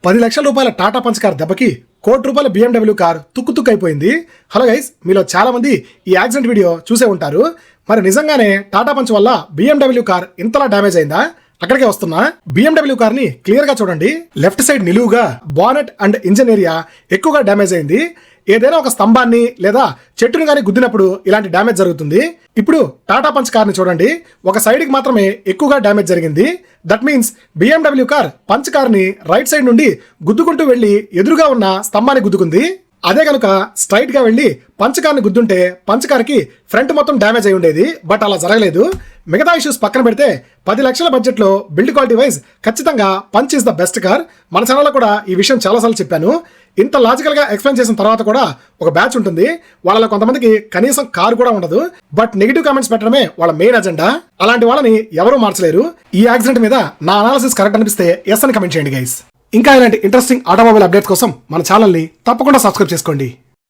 10 లక్షల రూపాయల Tata punch car దెబ్బకి కోటి రూపాయల BMW కార్ తుక్కు అయిపోయింది. హలో గైస్, మీలో చాలా మంది ఈ యాక్సిడెంట్ వీడియో చూసే ఉంటారు. మరి నిజంగానే టాటా పంచ్ వల్ల BMW కార్ ఇంతలా డ్యామేజ్ అయిందా? అక్కడికే వస్తున్నా. BMW కార్ ని క్లియర్ గా చూడండి. లెఫ్ట్ సైడ్ నిలువుగా బానెట్ అండ్ ఇంజన్ ఏరియా ఎక్కువగా డ్యామేజ్ అయింది. ఏదైనా ఒక స్తంభాన్ని లేదా చెట్టును కానీ గుద్దినప్పుడు ఇలాంటి డ్యామేజ్ జరుగుతుంది. ఇప్పుడు టాటా పంచ్ కార్ ని చూడండి, ఒక సైడ్ కి మాత్రమే ఎక్కువగా డ్యామేజ్ జరిగింది. That means BMW car punch car ని రైట్ సైడ్ నుండి గుద్దుకుంటూ వెళ్లి ఎదురుగా ఉన్న స్తంభాన్ని గుద్దుకుంది. అదే కనుక స్ట్రైట్ గా వెళ్లి పంచ్ కార్ ని గుద్దుంటే పంచ్ కార్ కి ఫ్రంట్ మొత్తం డ్యామేజ్ అయి ఉండేది. బట్ అలా జరగలేదు. మిగతా ఇష్యూస్ పక్కన పెడితే 10 లక్షల బడ్జెట్ లో బిల్డ్ క్వాలిటీ వైజ్ ఖచ్చితంగా punch is the best car. మన ఛానల్లో కూడా ఈ విషయం చాలాసార్లు చెప్పాను. ఇంత లాజికల్ గా ఎక్స్ప్లెయిన్ చేసిన తర్వాత కూడా ఒక బ్యాచ్ ఉంటుంది, వాళ్ళలో కొంతమందికి కనీసం కారు కూడా ఉండదు. బట్ నెగిటివ్ కామెంట్స్ పెట్టడమే వాళ్ళ మెయిన్ అజెండా. అలాంటి వాళ్ళని ఎవరూ మార్చలేరు. ఈ యాక్సిడెంట్ మీద నా అనాలిసిస్ కరెక్ట్ అనిపిస్తే ఎస్ అని కమెంట్ చేయండి గైస్. ఇంకా ఇలాంటి ఇంట్రెస్టింగ్ ఆటోమొబైల్ అప్డేట్స్ కోసం మన ఛానల్ని తప్పకుండా సబ్స్క్రైబ్ చేసుకోండి.